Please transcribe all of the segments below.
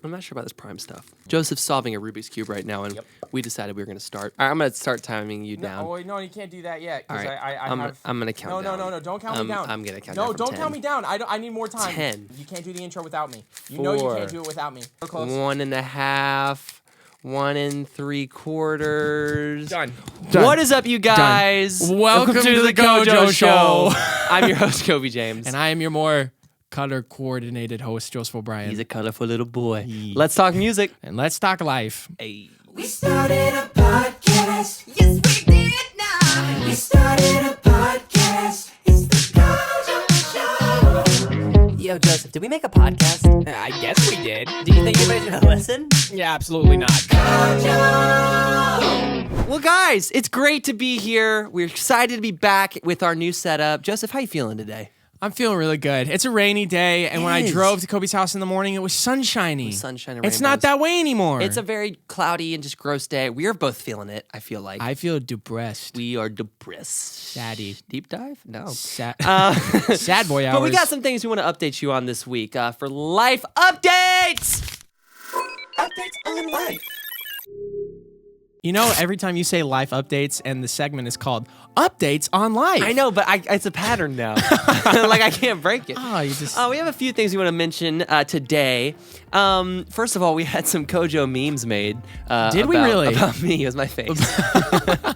I'm not sure about this prime stuff. Joseph's solving a Rubik's Cube right now, and we decided we were going to start. All right, I'm going to start timing you down. No, you can't do that yet. All right, I'm going to count down. No, don't count me down. I'm going to count down. No, don't 10. count me down. I need more time. 10. You can't do the intro without me. You 4, know you can't do it without me. We're close. 1.5, 1 3/4. Done. What is up, you guys? Welcome to the CoJo Show. I'm your host, Coby James. And I am your more color-coordinated host, Joseph O'Brien. He's a colorful little boy. Let's talk music. And let's talk life. Hey. We started a podcast. Yes, we did now. We started a podcast. It's the CoJo Show. Yo, Joseph, did we make a podcast? I guess we did. Do you think anybody's gonna listen? Yeah, absolutely not. Well, guys, it's great to be here. We're excited to be back with our new setup. Joseph, how you feeling today? I'm feeling really good. It's a rainy day, and when I is. drove to Kobe's house in the morning, it was sunshiny. Sunshine and It's not rainbows. that way anymore. It's a very cloudy and just gross day. We are both feeling it, I feel like. I feel depressed. We are depressed. Saddy. Deep dive? No. Sad boy hours. But we got some things we want to update you on this week for life updates. Updates on life. You know, every time you say life updates and the segment is called Updates on Life. I know, but it's a pattern now. Like, I can't break it. Oh, you just... We have a few things we want to mention today. First of all, we had some CoJo memes made. Did we really? About me. It was my face.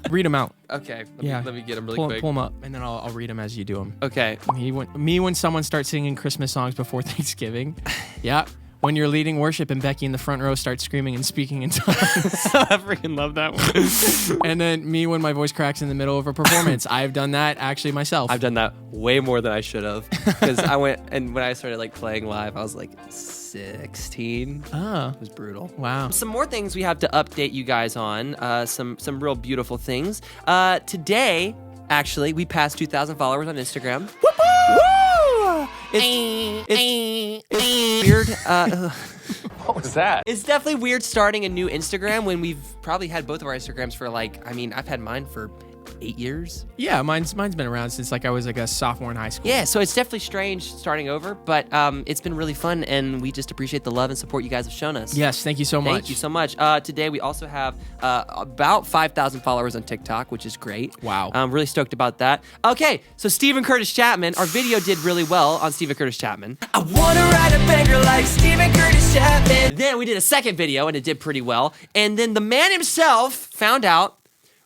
Read them out. Okay. Yeah. Let me get them really Pull quick. them up, and then I'll read them as you do them. Okay. Me when someone starts singing Christmas songs before Thanksgiving. Yeah. When you're leading worship and Becky in the front row starts screaming and speaking in tongues. I freaking love that one. And then me when my voice cracks in the middle of a performance. I've done that actually myself. I've done that way more than I should have. Because I went, and when I started like playing live, I was like 16. Oh. It was brutal. Wow. Some more things we have to update you guys on. Some real beautiful things. Today, actually, we passed 2,000 followers on Instagram. Woo! It's weird. What was that? It's definitely weird starting a new Instagram when we've probably had both of our Instagrams for I've had mine for 8 years. Yeah, mine's been around since I was a sophomore in high school. Yeah, so it's definitely strange starting over, but it's been really fun, and we just appreciate the love and support you guys have shown us. Yes, thank you so much. Thank you so much. Today we also have about 5,000 followers on TikTok, which is great. Wow. I'm really stoked about that. Okay, so Stephen Curtis Chapman, our video did really well on Stephen Curtis Chapman. I wanna write a banger like Stephen Curtis Chapman. Then we did a second video, and it did pretty well. And then the man himself found out,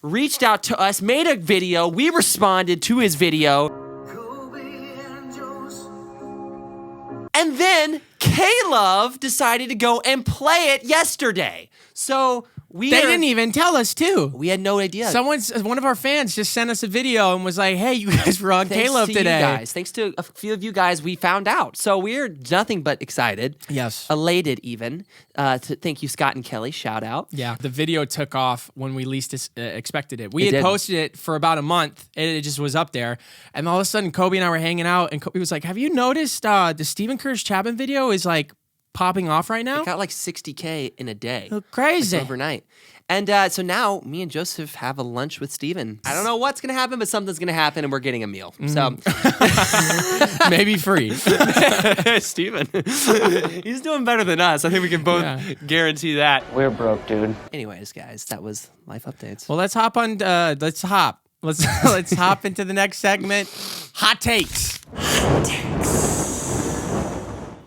reached out to us, made a video. We responded to his video. Coby and Joseph. And then K-Love decided to go and play it yesterday. So They didn't even tell us too. We had no idea. One of our fans just sent us a video and was like, "Hey, you guys were on Thanks Caleb to today." You guys. Thanks to a few of you guys, we found out. So we're nothing but excited. Yes. Elated even. Thank you, Scott and Kelly. Shout out. Yeah, the video took off when we least expected it. We It had did. posted it for about a month, and it just was up there. And all of a sudden, Kobe and I were hanging out, and Kobe was like, "Have you noticed the Stephen Curtis Chapman video is like popping off right now? It got like 60K in a day. Oh, crazy. Like overnight. And so now me and Joseph have a lunch with Steven. I don't know what's going to happen, but something's going to happen, and we're getting a meal. So Maybe free." Steven, he's doing better than us. I think we can both guarantee that. We're broke, dude. Anyways, guys, that was life updates. Well, let's hop into the next segment. Hot takes.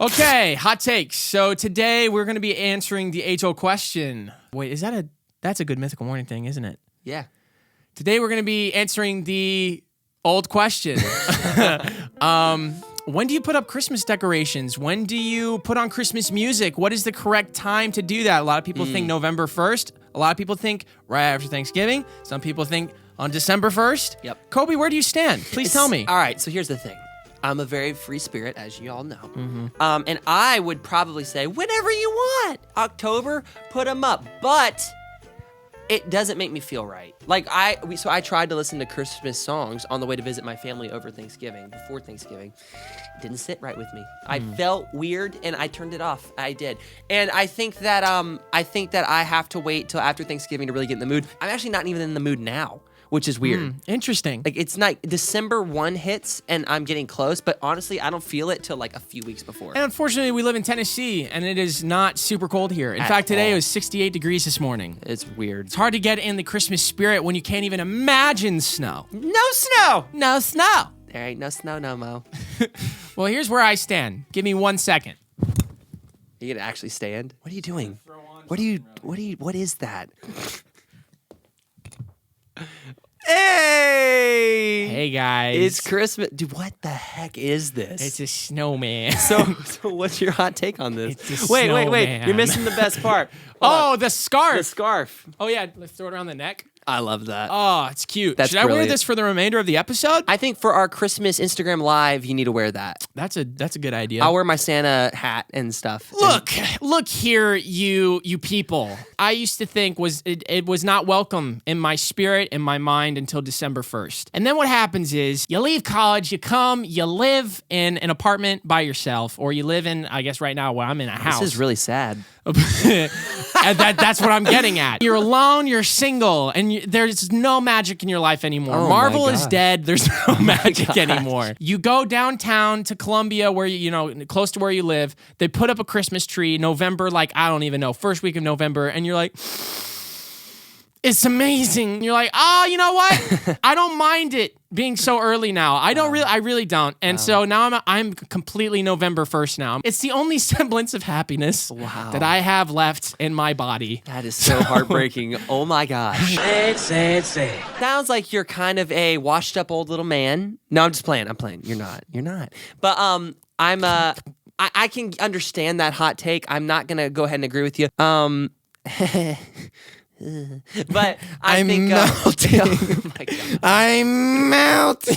Okay, hot takes. So today we're going to be answering the age-old question. Wait, that's a good Mythical Morning thing, isn't it? Yeah. Today we're going to be answering the old question. When do you put up Christmas decorations? When do you put on Christmas music? What is the correct time to do that? A lot of people think November 1st. A lot of people think right after Thanksgiving. Some people think on December 1st. Yep. Kobe, where do you stand? Please tell me. All right, so here's the thing. I'm a very free spirit, as you all know. And I would probably say, whenever you want. October, put them up. But it doesn't make me feel right. Like, so I tried to listen to Christmas songs on the way to visit my family before Thanksgiving. It didn't sit right with me. I felt weird, and I turned it off. I did. And I think that I have to wait till after Thanksgiving to really get in the mood. I'm actually not even in the mood now. which is weird. Interesting. Like it's not December 1 hits and I'm getting close, but honestly, I don't feel it till like a few weeks before. And unfortunately, we live in Tennessee, and it is not super cold here. In fact, today it was 68 degrees this morning. It's weird. It's hard to get in the Christmas spirit when you can't even imagine snow. No snow. No snow. There ain't no snow no mo. Well, here's where I stand. Give me 1 second. You gonna actually stand? What are you doing? What is that? Hey! Hey, guys. It's Christmas. Dude, what the heck is this? It's a snowman. So what's your hot take on this? It's a Wait. snowman. You're missing the best part. Hold on. The scarf. The scarf. Oh, yeah. Let's throw it around the neck. I love that. Oh, it's cute. That's Should I wear brilliant. this for the remainder of the episode? I think for our Christmas Instagram live, you need to wear that. That's a good idea. I'll wear my Santa hat and stuff. Look here, you people. I used to think it was not welcome in my spirit, in my mind until December 1st. And then what happens is you leave college, you come, you live in an apartment by yourself, or you live in, I guess right now where I'm in a house. This is really sad. And that's what I'm getting at. You're alone, you're single, and there's no magic in your life anymore. Oh Marvel my is gosh. dead. There's no magic gosh. anymore. You go downtown to Columbia, where close to where you live. They put up a Christmas tree, November, like I don't even know, first week of November, and you're like, it's amazing. You're like, oh, you know what? I don't mind it being so early now. I really don't. And so now I'm completely November 1st now. It's the only semblance of happiness that I have left in my body. That is so heartbreaking. Oh my gosh. Sad. Sounds like you're kind of a washed up old little man. No, I'm just playing. I'm playing. You're not. But I can understand that hot take. I'm not gonna go ahead and agree with you. But I'm think melting. oh my God. I'm melting.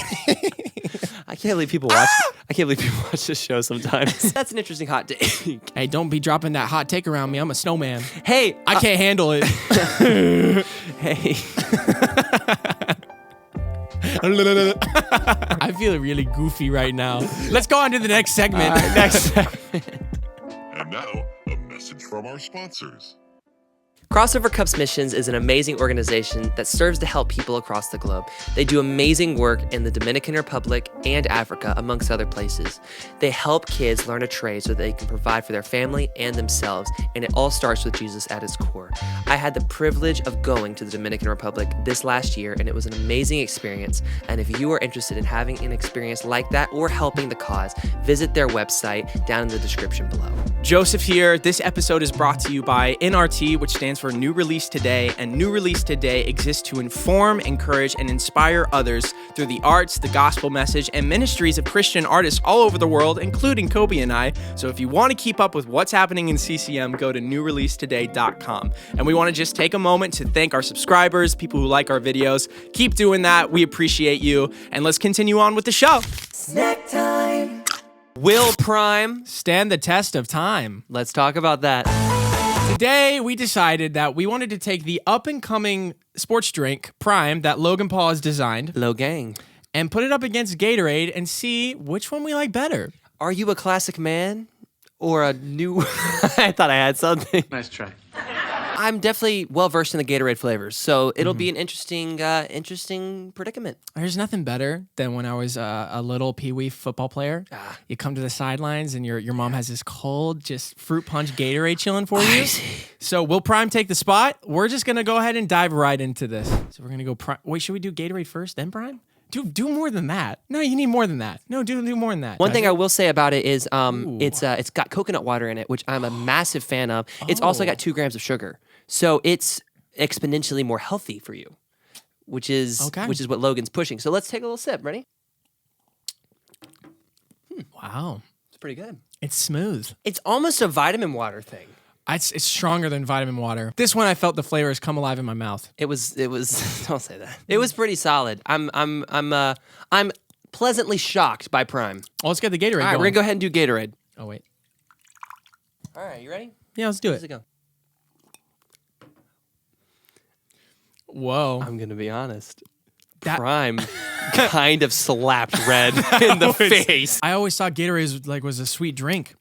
I can't believe people watch. I can't believe people watch this show sometimes. That's an interesting hot take. Hey, don't be dropping that hot take around me. I'm a snowman. Hey, I can't handle it. hey. I feel really goofy right now. Let's go on to the next segment. And now, a message from our sponsors. Crossover Cups Missions is an amazing organization that serves to help people across the globe. They do amazing work in the Dominican Republic and Africa, amongst other places. They help kids learn a trade so they can provide for their family and themselves, and it all starts with Jesus at its core. I had the privilege of going to the Dominican Republic this last year, and it was an amazing experience. And if you are interested in having an experience like that or helping the cause, visit their website down in the description below. Joseph here. This episode is brought to you by NRT, which stands for New Release Today, and New Release Today exists to inform, encourage, and inspire others through the arts, the gospel message, and ministries of Christian artists all over the world, including Coby and I. So if you want to keep up with what's happening in CCM, go to newreleasetoday.com. And we want to just take a moment to thank our subscribers, people who like our videos. Keep doing that. We appreciate you. And let's continue on with the show. Snack time. Will Prime, Stand the test of time. let's talk about that. Today, we decided that we wanted to take the up-and-coming sports drink, Prime, that Logan Paul has designed, Low gang. and put it up against Gatorade and see which one we like better. Are you a classic man or a new? I thought I had something. Nice try. I'm definitely well versed in the Gatorade flavors, so it'll be an interesting predicament. There's nothing better than when I was a little peewee football player. You come to the sidelines and your mom has this cold, just fruit punch Gatorade chilling for you. So will Prime take the spot? We're just gonna go ahead and dive right into this. So we're gonna go Prime. Wait, should we do Gatorade first, then Prime? Do more than that. No, you need more than that. No, do more than that. One thing I will say about it is it's got coconut water in it, which I'm a massive fan of. It's also got 2 grams of sugar, so it's exponentially more healthy for you, which is what Logan's pushing. So let's take a little sip. Ready? Wow, It's pretty good. it's smooth. It's almost a vitamin water thing. It's stronger than vitamin water. This one I felt the flavors come alive in my mouth. It was. Don't say that. It was pretty solid. I'm pleasantly shocked by Prime. Oh, let's get the Gatorade All right, going. we're gonna go ahead and do Gatorade. Oh wait. All right, you ready? Yeah, let's do How's it. it go? Whoa. I'm gonna be honest. That- Prime kind of slapped Red in the face. I always thought Gatorade was a sweet drink.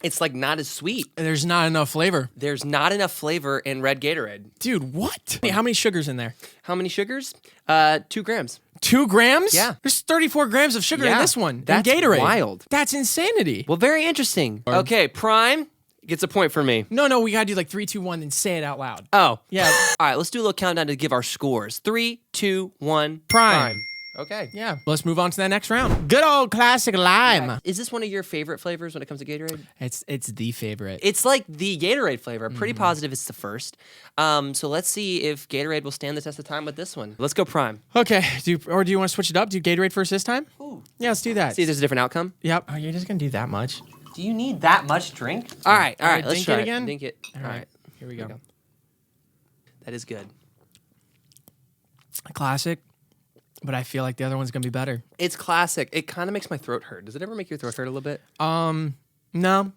It's like not as sweet. There's not enough flavor. There's not enough flavor in red Gatorade. Dude, what? How many sugars in there? How many sugars? 2 grams. 2 grams? Yeah. There's 34 grams of sugar in Yeah. this one. That's in Gatorade. wild. That's insanity. Well, very interesting. Okay, Prime gets a point for me. No, we gotta do like 3, 2, 1, then say it out loud. Oh. Yeah. All right, let's do a little countdown to give our scores. 3, 2, 1. Prime. Okay. Yeah. Let's move on to that next round. Good old classic lime. Is this one of your favorite flavors when it comes to Gatorade? It's the favorite. It's like the Gatorade flavor. Pretty positive it's the first. So let's see if Gatorade will stand the test of time with this one. Let's go Prime. Okay. Do you want to switch it up? Do Gatorade first this time? Ooh. Yeah, let's do that. See if there's a different outcome. Yep. Oh, you're just gonna do that much. Do you need that much drink? All right. Let's dink try it again? Dink it. All right. Here we go. That is good. Classic. But I feel like the other one's gonna be better. It's classic. It kind of makes my throat hurt. Does it ever make your throat hurt a little bit? No.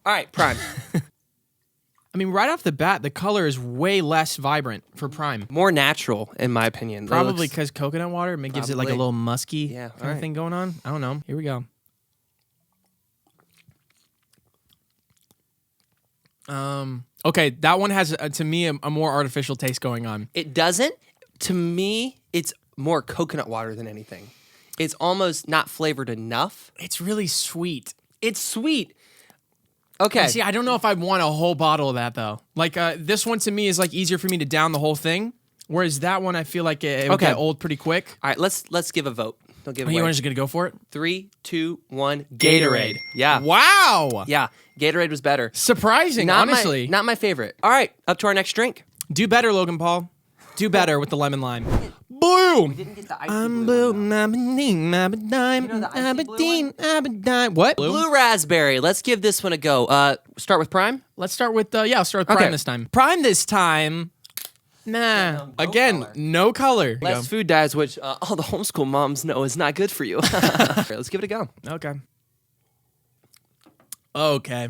All right, Prime. I mean, right off the bat, the color is way less vibrant for Prime. More natural, in my opinion. It Probably looks- because coconut water gives it like a Probably. little musky Yeah, kind alright. of thing going on. I don't know. Here we go. Okay, that one has to me a more artificial taste going on. It doesn't. To me, it's more coconut water than anything. It's almost not flavored enough. It's really sweet. It's sweet. Okay. See, I don't know if I'd want a whole bottle of that though. Like this one to me is like easier for me to down the whole thing, whereas that one I feel like it would Okay. get old pretty quick. All right, let's give a vote. Don't give Are you away. just gonna go for it? 3, 2, 1. Gatorade. Yeah. Wow. Yeah. Gatorade was better. Surprising, honestly. Not my favorite. All right, up to our next drink. Do better, Logan Paul. Do better with the lemon lime. Blue. Didn't get the icy I'm blue blue. one, though. Aberdeen, Aberdeen, You know the icy blue Aberdeen, Aberdeen. What? Blue raspberry. Let's give this one a go. Start with Prime. Let's start with I'll start with Okay. Prime this time. Prime this time. Nah. no Again, color. no color. Less food dyes, which all the homeschool moms know is not good for you. All right, let's give it a go. Okay. Okay.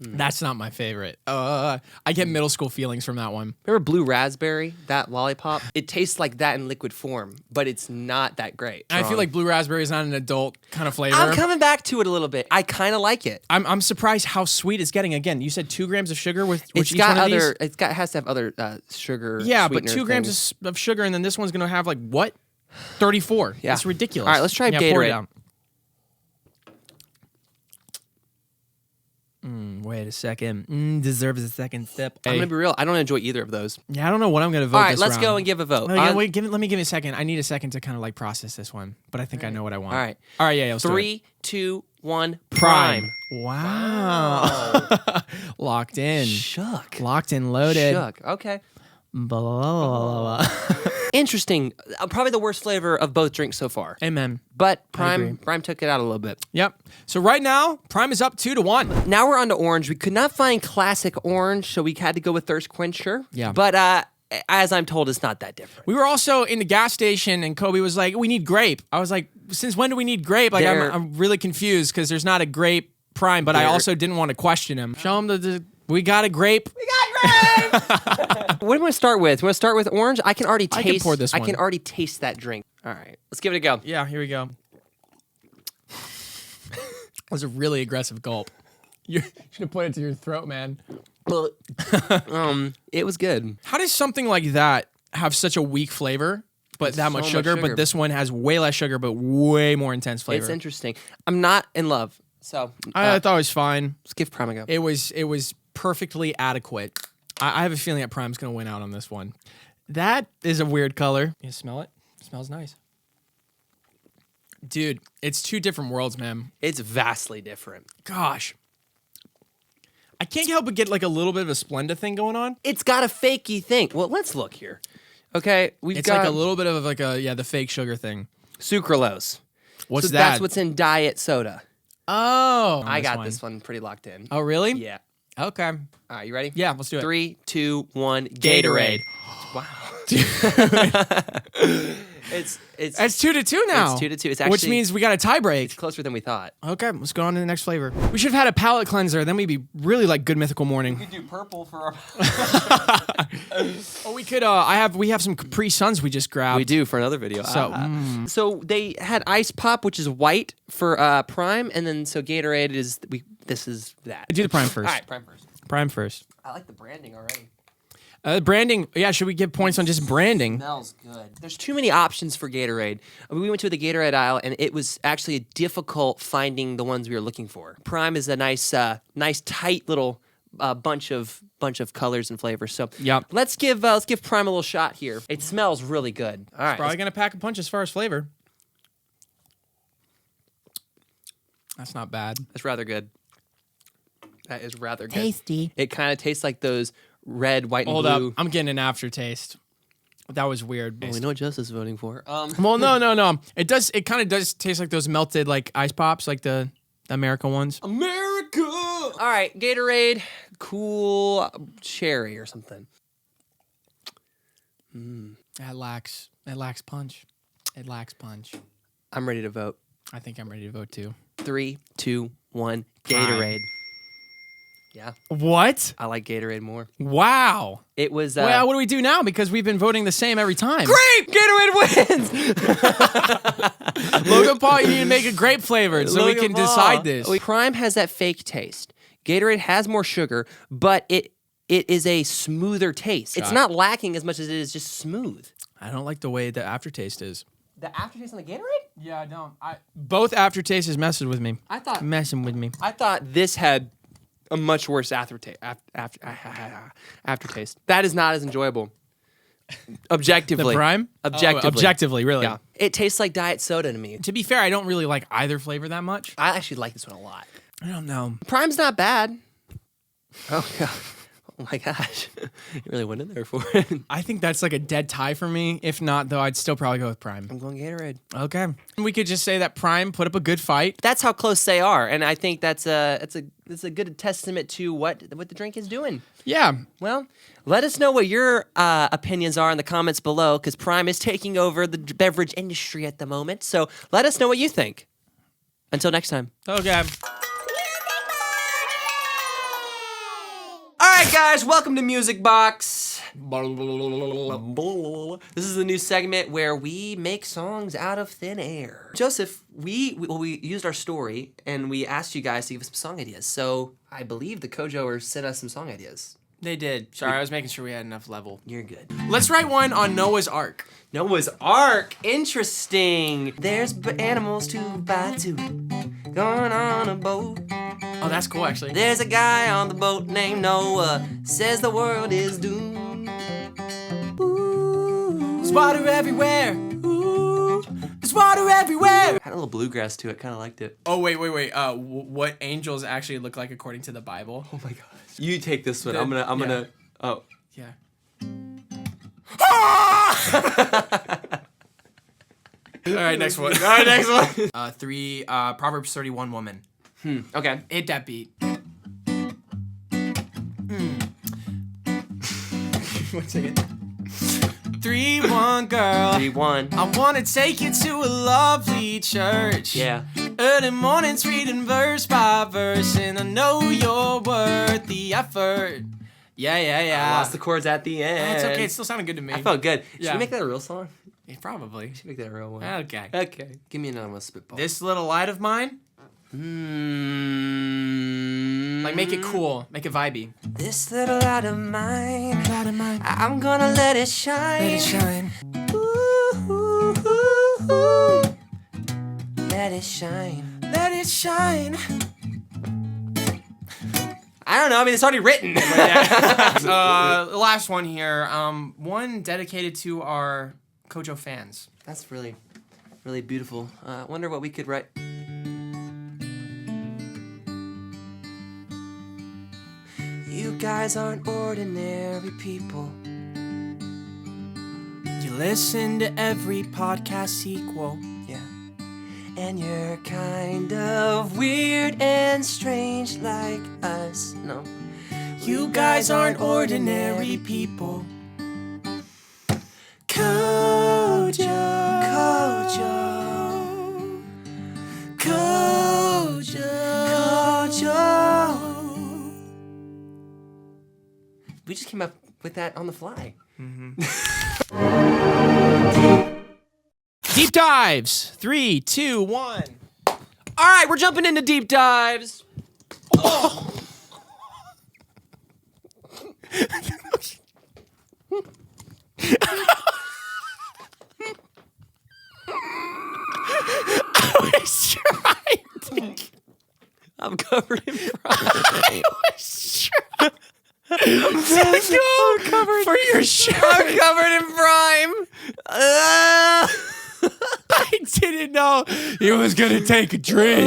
That's not my favorite. I get middle school feelings from that one. Remember blue raspberry, that lollipop? It tastes like that in liquid form, but it's not that great. I feel like blue raspberry is not an adult kind of flavor. I'm coming back to it a little bit. I kind of like it. I'm surprised how sweet it's getting. Again, you said 2 grams of sugar with It's each got one of these? other. It has to have other sugar. Yeah, but sweetener 2 grams things. of sugar, and then this one's gonna have like what? 34. Yeah. That's ridiculous. All right, let's try Pour it Gatorade. out. Wait a second. Deserves a second sip. I'm gonna be real. I don't enjoy either of those. Yeah, I don't know what I'm gonna vote. All right, this let's round. go and give a vote. Let me give me a second. I need a second to kind of like process this one, but I think I know what I want. All right. All right. Yeah. Let's do it. 3, 2, 1. Prime. Wow. Locked in. Shook. Locked and loaded. Shook. Okay. Blah, blah, blah, blah. Interesting. Probably the worst flavor of both drinks so far. Amen. But agree. Prime took it out a little bit. Yep. So right now, Prime is up 2-1. Now we're on to orange. We could not find classic orange, so we had to go with thirst quencher. Yeah. But as I'm told, it's not that different. We were also in the gas station, and Coby was like, "We need grape." I was like, "Since when do we need grape?" Like, I'm really confused because there's not a grape Prime, but I also didn't want to question him. Show him we got a grape. We got grape! What do you want to start with? You want to start with orange? I can already taste. I can pour this I one. can already taste that drink. All right, let's give it a go. Yeah, here we go. That was a really aggressive gulp. You should have put it to your throat, man. It was good. How does something like that have such a weak flavor, but It's that much so much sugar, sugar. But this one has way less sugar, but way more intense flavor. It's interesting. I'm not in love, so I thought it was fine. let's give Prime a go. It was perfectly adequate. I have a feeling that Prime's gonna win out on this one. That is a weird color. You smell it? It smells nice. Dude, it's 2 different worlds, man. It's vastly different. Gosh. I can't help but get like a little bit of a Splenda thing going on. It's got a fakey thing. Well, let's look here. Okay, we've It's got like a little bit of like the fake sugar thing. sucralose. What's so that? That's what's in diet soda. Oh. I got this one pretty locked in. Oh, really? Yeah. Okay. All right, you ready? Yeah, let's do it. 3, 2, 1. Gatorade. Wow. It's It's 2-2 now. It's 2-2. It's which actually- means we got a tie break. It's closer than we thought. Okay, let's go on to the next flavor. We should have had a palate cleanser. Then we'd be really like Good Mythical Morning. We could do purple for our. Oh, we could. We have some Capri Suns we just grabbed. We do for another video. So, So they had Ice Pop, which is white for Prime, and then so Gatorade is this is that. Do the Prime first. All right, Prime first. Prime first. I like the branding already. Branding. Yeah, should we give points on just branding? Smells good. There's too many options for Gatorade. We went to the Gatorade aisle, and it was actually difficult finding the ones we were looking for. Prime is a nice tight little bunch of colors and flavors. So Yep. let's give Prime a little shot here. It smells really good. All right, Probably gonna pack a punch as far as flavor. That's not bad. that's rather good. That is rather good. Tasty. It kind of tastes like those red, white, and Hold blue. up, I'm getting an aftertaste. That was weird. Oh, we know what Joseph's voting for. Well, no. It does. It kind of does taste like those melted like ice pops, like the American ones. America. All right, Gatorade, cool cherry or something. It lacks punch. It lacks punch. I'm ready to vote. I think I'm ready to vote too. 3, 2, 1. Gatorade. Prime. Yeah, What? I like Gatorade more. Wow. It was. Well, what do we do now? Because we've been voting the same every time. Great! Gatorade wins! Logan Paul, you need to make a grape flavor so we Logan can Paul. decide this. Prime has that fake taste. Gatorade has more sugar, but it is a smoother taste. It's not lacking as much as it is just smooth. I don't like the way the aftertaste is. The aftertaste on the Gatorade? Yeah, I don't. Both aftertastes is messing with me. I thought I thought this had a much worse aftertaste. That is not as enjoyable. Objectively. The Prime? Objectively. Objectively, really. Yeah. It tastes like diet soda to me. To be fair, I don't really like either flavor that much. I actually like this one a lot. I don't know. Prime's not bad. Oh, God. Oh, my gosh. You really went in there for it. I think that's like a dead tie for me. If not, though, I'd still probably go with Prime. I'm going Gatorade. Okay. We could just say that Prime put up a good fight. That's how close they are, and I think that's a good testament to what the drink is doing. Yeah. Well, let us know what your opinions are in the comments below, because Prime is taking over the beverage industry at the moment. So let us know what you think. Until next time. Okay. All right, guys, welcome to Music Box. This is a new segment where we make songs out of thin air. Joseph, we used our story and we asked you guys to give us some song ideas. So I believe the CoJoers sent us some song ideas. They did. Sorry, I was making sure we had enough level. You're good. Let's write one on Noah's Ark. Noah's Ark. Interesting. There's animals to buy too. Going on a boat. Oh, that's cool, actually. There's a guy on the boat named Noah. Says the world is doomed. There's water everywhere. Ooh, there's water everywhere. Had a little bluegrass to it. Kind of liked it. Oh, wait. What angels actually look like according to the Bible? Oh my gosh. You take this one. I'm gonna. Oh. Yeah. All right, next one. Proverbs 31 woman. Okay. Hit that beat. One second. 3-1 girl. 3-1. I wanna take you to a lovely church. Yeah. Early mornings reading verse by verse, and I know you're worth the effort. Yeah. I lost the chords at the end. It's okay. It still sounded good to me. I felt good. Should Yeah. we make that a real song? Yeah, probably. Should make that a real one. Okay. Okay. Give me another one. Spitball. This little light of mine, like make it cool, make it vibey. This little light of mine. I'm gonna let it shine. Let it shine. Ooh, ooh, ooh. Let it shine. Let it shine. I don't know. I mean, it's already written. The last one here. One dedicated to our CoJo fans. That's really, really beautiful. I wonder what we could write. You guys aren't ordinary people. You listen to every podcast sequel. Yeah. And you're kind of weird and strange like us. No. You guys aren't ordinary people. CoJo. We just came up with that on the fly. Deep dives. 3, 2, 1. All right, we're jumping into deep dives. I'm covered in pride. I'm covered for your shirt. I'm covered in prime. I didn't know he was gonna take a drink.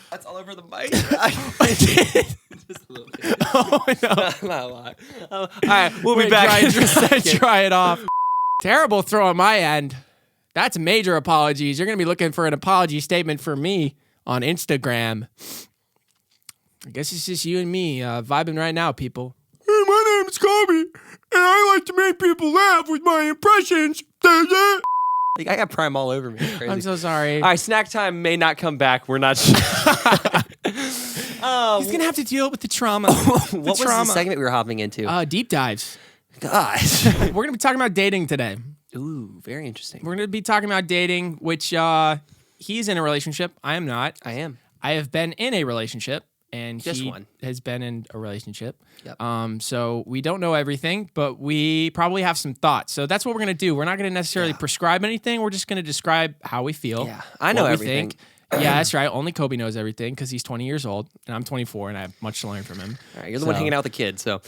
That's all over the mic. I did. Just a little bit. Oh no! Not a lot. All right, we'll be back Try, in just a second. try it off. Terrible throw on my end. That's major apologies. You're gonna be looking for an apology statement for me on Instagram. I guess it's just you and me vibing right now, people. Hey, my name's Coby, and I like to make people laugh with my impressions. Like, I got prime all over me. It's crazy. I'm so sorry. All right, snack time may not come back. We're not sure. He's gonna have to deal with the trauma. What was the segment we were hopping into? Deep dives. Gosh. We're gonna be talking about dating today. Ooh, very interesting. We're gonna be talking about dating, which he's in a relationship. I am not. I am. I have been in a relationship, and Just he one. has been in a relationship. Yep. So we don't know everything, but we probably have some thoughts. So that's what we're gonna do. We're not gonna necessarily prescribe anything. We're just gonna describe how we feel. Yeah, I know what we everything. think. Yeah, that's right. Only Coby knows everything because he's 20 years old, and I'm 24, and I have much to learn from him. All right, you're the one hanging out with the kids, so.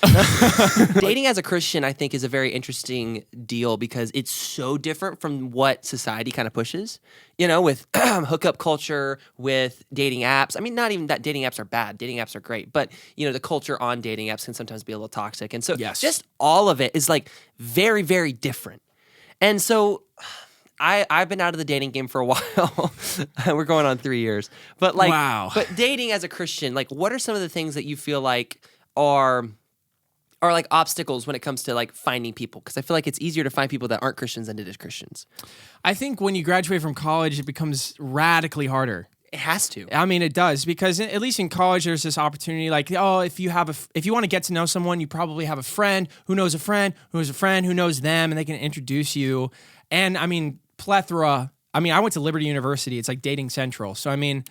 Dating as a Christian, I think, is a very interesting deal because it's so different from what society kind of pushes. You know, with hookup culture, with dating apps. I mean, not even that dating apps are bad. Dating apps are great. But, you know, the culture on dating apps can sometimes be a little toxic. And so just all of it is like very, very different. And so I've been out of the dating game for a while. We're going on 3 years. But like, Wow. But dating as a Christian, like, what are some of the things that you feel like are like obstacles when it comes to like finding people? Because I feel like it's easier to find people that aren't Christians than it is Christians. I think when you graduate from college, it becomes radically harder. It has to. I mean, it does, because at least in college, there's this opportunity. Like, oh, if you want to get to know someone, you probably have a friend who knows a friend who knows a friend who knows them, and they can introduce you. And I mean, plethora. I mean, I went to Liberty University. It's like dating central. So I mean,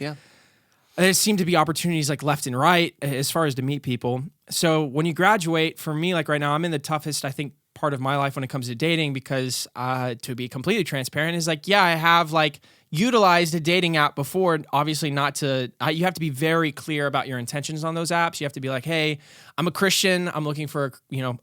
there seem to be opportunities like left and right as far as to meet people. So when you graduate, for me, like right now, I'm in the toughest, I think, part of my life when it comes to dating, because to be completely transparent is like, yeah, I have like utilized a dating app before. Obviously not to, you have to be very clear about your intentions on those apps. You have to be like, hey, I'm a Christian. I'm looking for,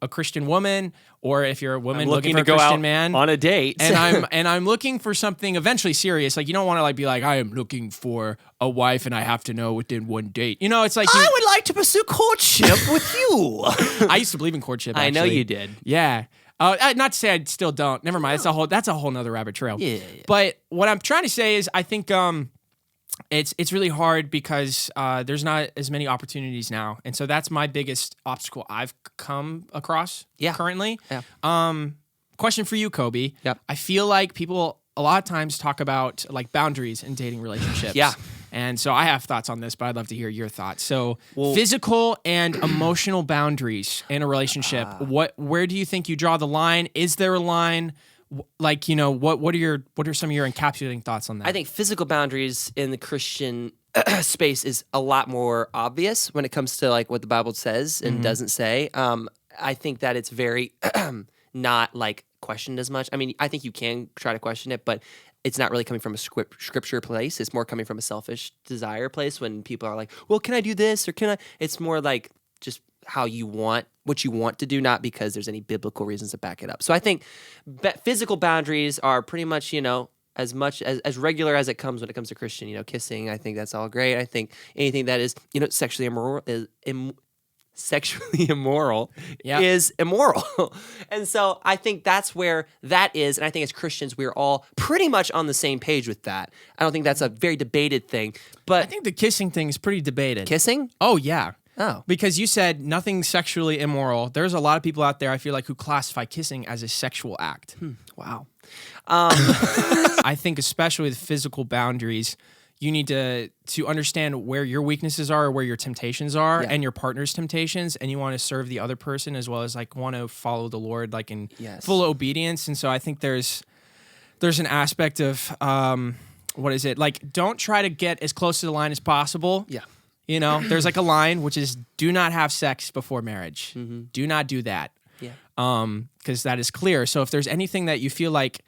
a Christian woman, or if you're a woman looking for a Christian man on a date. and I'm looking for something eventually serious. Like, you don't want to like be like, I am looking for a wife and I have to know within one date. It's like, I would like to pursue courtship with you. I used to believe in courtship. Actually. I know you did. Yeah. Not to say I still don't. Never mind. That's a whole nother rabbit trail. Yeah. But what I'm trying to say is, I think it's really hard because there's not as many opportunities now, and so that's my biggest obstacle I've come across currently. Yeah. Question for you, Coby. Yep. I feel like people a lot of times talk about like boundaries in dating relationships. Yeah. And so I have thoughts on this, but I'd love to hear your thoughts. So physical and emotional boundaries in a relationship. Where do you think you draw the line? Is there a line? Like, what are some of your encapsulating thoughts on that? I think physical boundaries in the Christian space is a lot more obvious when it comes to like what the Bible says and doesn't say. I think that it's very not like questioned as much. I mean, I think you can try to question it, but it's not really coming from a scripture place. It's more coming from a selfish desire place when people are like, well, can I do this? Or can I? It's more like just what you want to do, not because there's any biblical reasons to back it up. So I think physical boundaries are pretty much, as much as regular as it comes when it comes to Christian, kissing. I think that's all great. I think anything that is, sexually immoral is immoral. And so I think that's where that is. And I think as Christians, we're all pretty much on the same page with that. I don't think that's a very debated thing. But I think the kissing thing is pretty debated. Kissing? Oh, yeah. Oh. Because you said nothing sexually immoral. There's a lot of people out there, I feel like, who classify kissing as a sexual act. Wow. I think especially with physical boundaries, you need to understand where your weaknesses are or where your temptations are and your partner's temptations, and you want to serve the other person as well as like want to follow the Lord like in full obedience. And so I think there's an aspect of what is it? Like, don't try to get as close to the line as possible. Yeah. You know, there's like a line which is do not have sex before marriage. Do not do that. Yeah. Because that is clear. So if there's anything that you feel like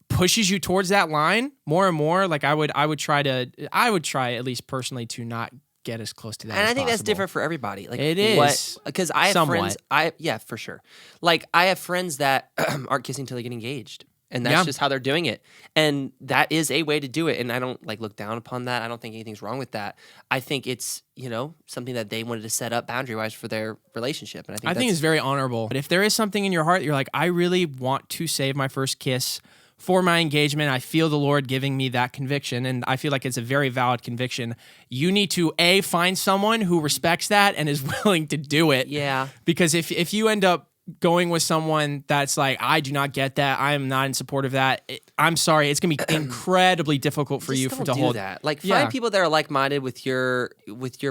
pushes you towards that line more and more, like I would try at least personally to not get as close to that. And as I think that's possible. different for everybody. Like It is. Because I have Somewhat. friends. Yeah, for sure. Like I have friends that aren't kissing till they get engaged. And that's just how they're doing it. And that is a way to do it. And I don't like look down upon that. I don't think anything's wrong with that. I think it's, something that they wanted to set up boundary-wise for their relationship. And I think it's very honorable. But if there is something in your heart, you're like, I really want to save my first kiss for my engagement. I feel the Lord giving me that conviction. And I feel like it's a very valid conviction. You need to, find someone who respects that and is willing to do it. Yeah. Because if you end up going with someone that's like, I do not get that, I am not in support of that, I'm sorry, it's gonna be incredibly difficult for you Just to don't hold do that. Like find people that are like-minded with your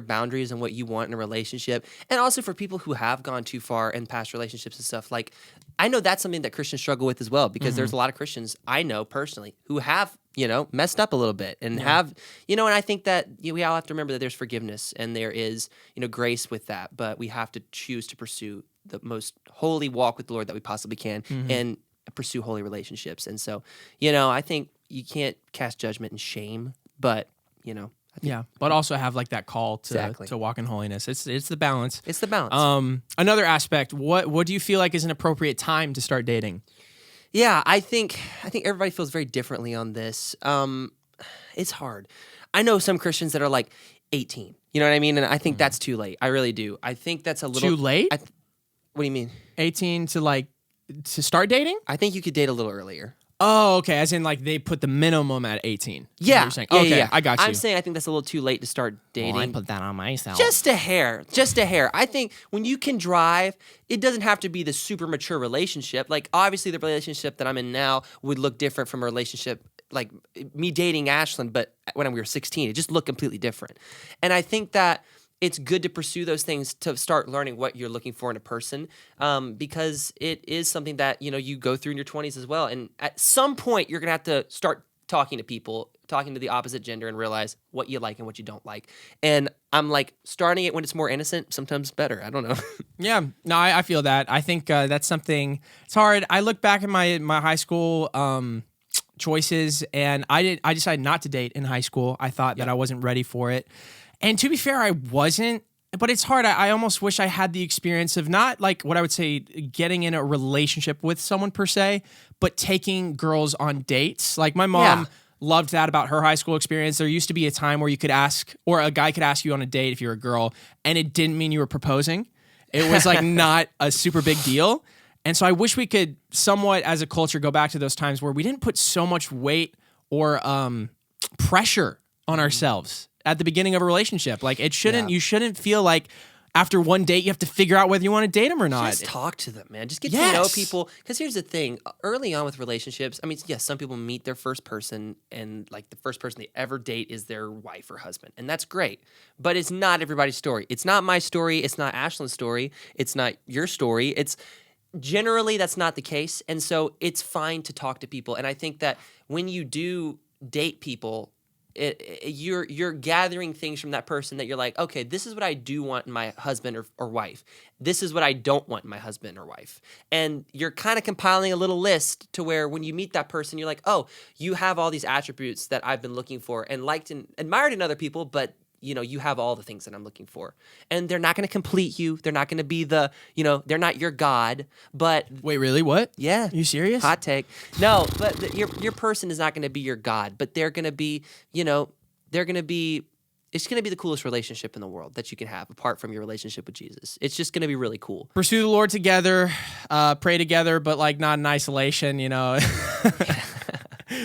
boundaries and what you want in a relationship, and also for people who have gone too far in past relationships and stuff. Like I know that's something that Christians struggle with as well, because there's a lot of Christians I know personally who have messed up a little bit and have and I think that we all have to remember that there's forgiveness and there is grace with that, but we have to choose to pursue the most holy walk with the Lord that we possibly can and pursue holy relationships. And so, I think you can't cast judgment and shame, but, I think but also have like that call to Exactly. to walk in holiness. It's the balance. it's the balance. Another aspect, what do you feel like is an appropriate time to start dating? Yeah, I think everybody feels very differently on this. It's hard. I know some Christians that are like 18. You know what I mean? And I think that's too late. I really do. I think that's a little Too late? What do you mean? 18 to start dating? I think you could date a little earlier. Oh, okay. As in, like, they put the minimum at 18. Yeah. You're saying. Yeah, Okay, yeah. I got you. I'm saying I think that's a little too late to start dating. put that on myself. Just a hair. Just a hair. I think when you can drive, it doesn't have to be the super mature relationship. Like, obviously, the relationship that I'm in now would look different from a relationship like me dating Ashlyn, but when we were 16, it just looked completely different. And I think that it's good to pursue those things to start learning what you're looking for in a person, because it is something that, you go through in your 20s as well. And at some point, you're going to have to start talking to people, talking to the opposite gender, and realize what you like and what you don't like. And I'm like, starting it when it's more innocent, sometimes better. I don't know. Yeah, no, I feel that. I think that's something, it's hard. I look back at my high school choices, and I decided not to date in high school. I thought that I wasn't ready for it. And to be fair, I wasn't, but it's hard. I almost wish I had the experience of not like what I would say getting in a relationship with someone per se, but taking girls on dates. Like my mom loved that about her high school experience. There used to be a time where you could ask, or a guy could ask you on a date if you're a girl, and it didn't mean you were proposing. It was like not a super big deal. And so I wish we could somewhat as a culture go back to those times where we didn't put so much weight or pressure on ourselves at the beginning of a relationship. Like you shouldn't feel like after one date you have to figure out whether you want to date them or not. Just talk to them, man. Just get to know people. Because here's the thing. Early on with relationships, I mean, yes, some people meet their first person and like the first person they ever date is their wife or husband. And that's great. But it's not everybody's story. It's not my story. It's not Ashlyn's story. It's not your story. It's generally that's not the case. And so it's fine to talk to people. And I think that when you do date people, you're gathering things from that person that you're like, okay, this is what I do want in my husband or wife. This is what I don't want in my husband or wife. And you're kind of compiling a little list to where when you meet that person, you're like, oh, you have all these attributes that I've been looking for and liked and admired in other people, but you have all the things that I'm looking for. And they're not going to complete you. They're not going to be they're not your God, but Wait, really? What? yeah. You serious? Hot take. No, but your person is not going to be your God, but they're going to be, it's going to be the coolest relationship in the world that you can have apart from your relationship with Jesus. It's just going to be really cool. Pursue the Lord together, pray together, but like not in isolation,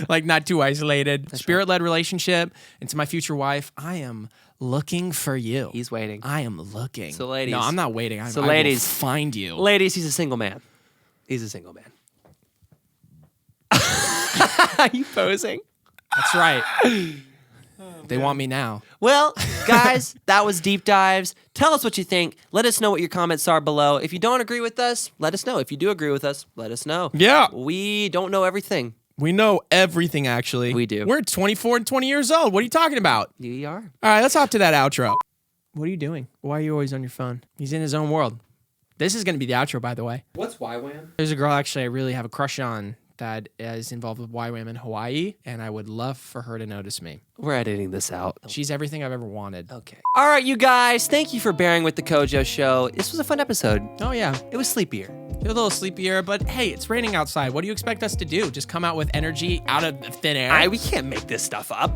like not too isolated. Spirit-led relationship. And to my future wife, I am looking for you. He's waiting. I am looking. So, ladies. No, I'm not waiting. I will ladies. find you. Ladies, he's a single man. He's a single man. Are you posing? That's right. They want me now. Well, guys, that was Deep Dives. Tell us what you think. Let us know what your comments are below. If you don't agree with us, let us know. If you do agree with us, let us know. Yeah. We don't know everything. We know everything, actually. We do. We're 24 and 20 years old. What are you talking about? We are. All right, let's hop to that outro. What are you doing? Why are you always on your phone? He's in his own world. This is going to be the outro, by the way. What's YWAM? There's a girl actually I really have a crush on that is involved with YWAM in Hawaii, and I would love for her to notice me. We're editing this out. She's everything I've ever wanted. Okay. All right, you guys. Thank you for bearing with the CoJo Show. This was a fun episode. Oh, yeah. It was sleepier. You're a little sleepier, but hey, it's raining outside. What do you expect us to do? Just come out with energy out of thin air? We can't make this stuff up.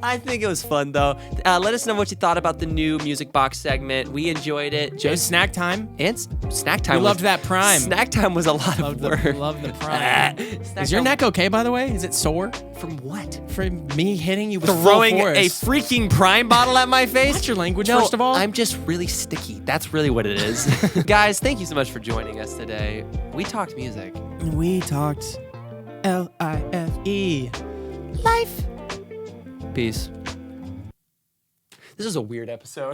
I think it was fun, though. Let us know what you thought about the new Music Box segment. We enjoyed it. It was snack time. And snack time. We loved that prime. Snack time was a lot of work. Love the prime. Snack Is your time- neck okay, by the way? Is it sore? From what? From me hitting you with Throwing full a force. freaking prime bottle at my face? Watch your language, No, first of all. I'm just really sticky. That's really what it is. Guys, thank you so much for joining us today. We talked music. We talked LIFE. Life. Peace. This is a weird episode.